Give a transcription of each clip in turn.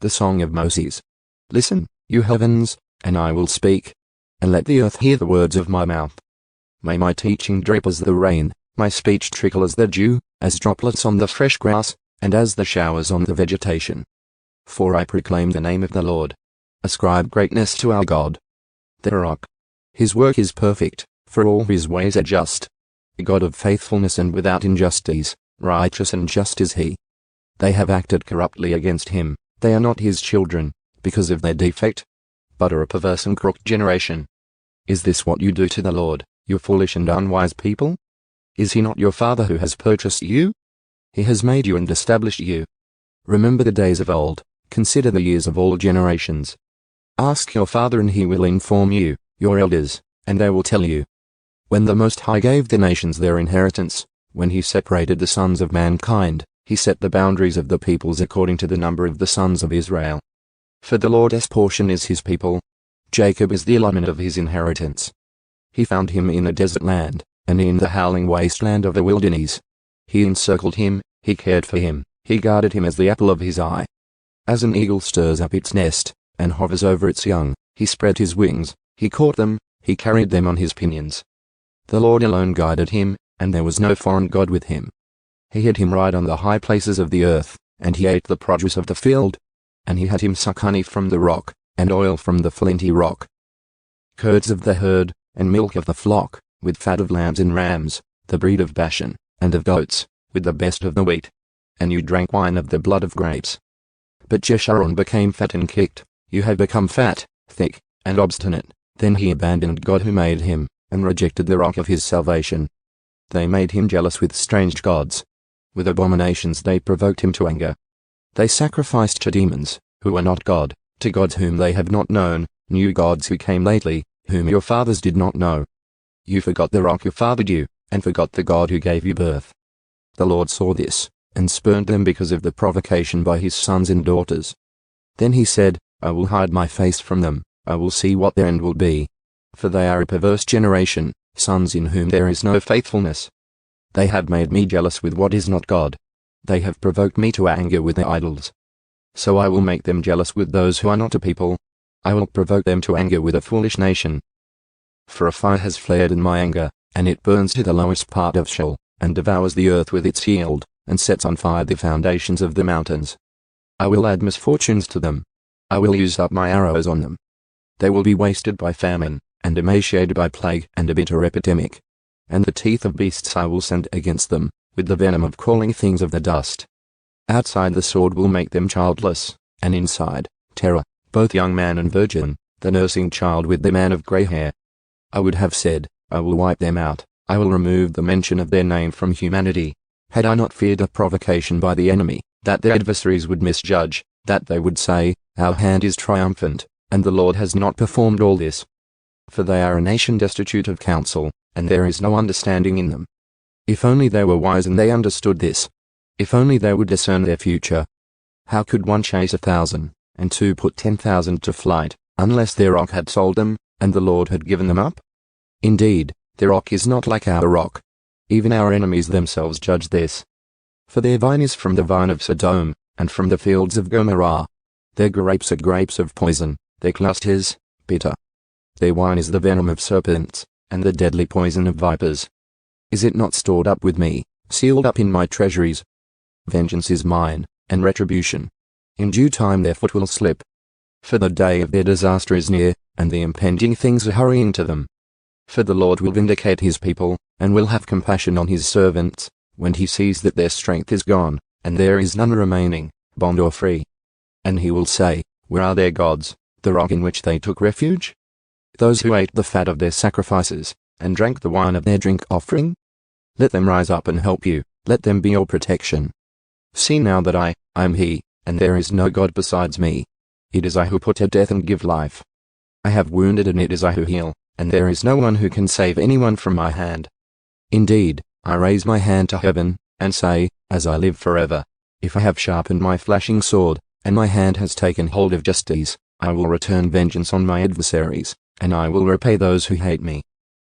The song of Moses. Listen, you heavens, and I will speak, and let the earth hear the words of my mouth. May my teaching drip as the rain, my speech trickle as the dew, as droplets on the fresh grass, and as the showers on the vegetation. For I proclaim the name of the Lord. Ascribe greatness to our God. The rock. His work is perfect, for all his ways are just. A God of faithfulness and without injustice, righteous and just is he. They have acted corruptly against him, they are not his children, because of their defect, but are a perverse and crooked generation. Is this what you do to the Lord, you foolish and unwise people? Is he not your Father who has purchased you? He has made you and established you. Remember the days of old, consider the years of all generations. Ask your father and he will inform you, your elders, and they will tell you. When the Most High gave the nations their inheritance, when he separated the sons of mankind, he set the boundaries of the peoples according to the number of the sons of Israel. For the Lord's portion is his people. Jacob is the allotment of his inheritance. He found him in a desert land, and in the howling wasteland of the wilderness. He encircled him, he cared for him, he guarded him as the apple of his eye. As an eagle stirs up its nest, and hovers over its young, he spread his wings, he caught them, he carried them on his pinions. The Lord alone guided him, and there was no foreign god with him. He hid him right on the high places of the earth, and he ate the produce of the field. And he had him suck honey from the rock, and oil from the flinty rock. Curds of the herd, and milk of the flock, with fat of lambs and rams, the breed of Bashan, and of goats, with the best of the wheat. And you drank wine of the blood of grapes. But Jeshurun became fat and kicked. You have become fat, thick, and obstinate. Then he abandoned God who made him, and rejected the rock of his salvation. They made him jealous with strange gods. With abominations they provoked him to anger. They sacrificed to demons, who are not God, to gods whom they have not known, new gods who came lately, whom your fathers did not know. You forgot the rock who fathered you, and forgot the God who gave you birth. The Lord saw this, and spurned them because of the provocation by his sons and daughters. Then he said, I will hide my face from them, I will see what their end will be. For they are a perverse generation, sons in whom there is no faithfulness. They have made me jealous with what is not God. They have provoked me to anger with their idols. So I will make them jealous with those who are not a people. I will provoke them to anger with a foolish nation. For a fire has flared in my anger, and it burns to the lowest part of Sheol, and devours the earth with its yield, and sets on fire the foundations of the mountains. I will add misfortunes to them. I will use up my arrows on them. They will be wasted by famine, and emaciated by plague and a bitter epidemic. And the teeth of beasts I will send against them, with the venom of crawling things of the dust. Outside the sword will make them childless, and inside, terror, both young man and virgin, the nursing child with the man of grey hair. I would have said, I will wipe them out, I will remove the mention of their name from humanity, had I not feared a provocation by the enemy, that their adversaries would misjudge, that they would say, our hand is triumphant, and the Lord has not performed all this. For they are a nation destitute of counsel, and there is no understanding in them. If only they were wise and they understood this. If only they would discern their future. How could one chase 1,000, and two put 10,000 to flight, unless their rock had sold them, and the Lord had given them up? Indeed, their rock is not like our rock. Even our enemies themselves judge this. For their vine is from the vine of Sodom, and from the fields of Gomorrah. Their grapes are grapes of poison, their clusters, bitter. Their wine is the venom of serpents, and the deadly poison of vipers. Is it not stored up with me, sealed up in my treasuries? Vengeance is mine, and retribution. In due time their foot will slip. For the day of their disaster is near, and the impending things are hurrying to them. For the Lord will vindicate his people, and will have compassion on his servants, when he sees that their strength is gone, and there is none remaining, bond or free. And he will say, where are their gods, the rock in which they took refuge? Those who ate the fat of their sacrifices, and drank the wine of their drink offering? Let them rise up and help you, let them be your protection. See now that I am he, and there is no God besides me. It is I who put to death and give life. I have wounded and it is I who heal, and there is no one who can save anyone from my hand. Indeed, I raise my hand to heaven, and say, as I live forever, if I have sharpened my flashing sword, and my hand has taken hold of justice, I will return vengeance on my adversaries, and I will repay those who hate me.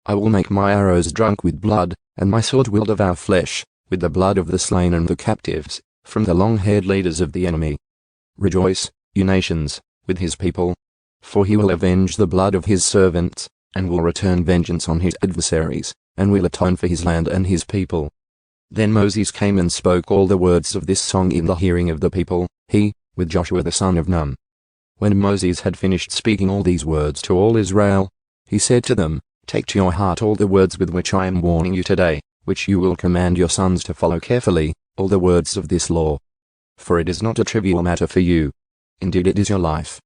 I will make my arrows drunk with blood, and my sword will devour flesh, with the blood of the slain and the captives, from the long-haired leaders of the enemy. Rejoice, you nations, with his people. For he will avenge the blood of his servants, and will return vengeance on his adversaries, and will atone for his land and his people. Then Moses came and spoke all the words of this song in the hearing of the people, he, with Joshua the son of Nun. When Moses had finished speaking all these words to all Israel, he said to them, Take to your heart all the words with which I am warning you today, which you will command your sons to follow carefully, all the words of this law. For it is not a trivial matter for you. Indeed it is your life.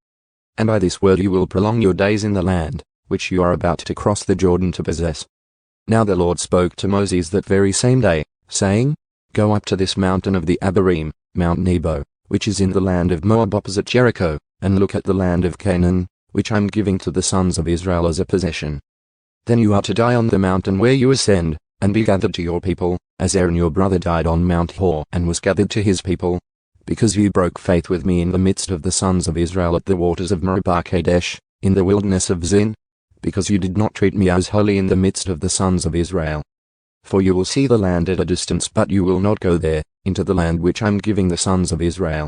And by this word you will prolong your days in the land, which you are about to cross the Jordan to possess. Now the Lord spoke to Moses that very same day, saying, Go up to this mountain of the Abarim, Mount Nebo, which is in the land of Moab opposite Jericho, and look at the land of Canaan, which I am giving to the sons of Israel as a possession. Then you are to die on the mountain where you ascend, and be gathered to your people, as Aaron your brother died on Mount Hor and was gathered to his people, because you broke faith with me in the midst of the sons of Israel at the waters of Meribah Kadesh, in the wilderness of Zin, because you did not treat me as holy in the midst of the sons of Israel. For you will see the land at a distance, but you will not go there, into the land which I am giving the sons of Israel.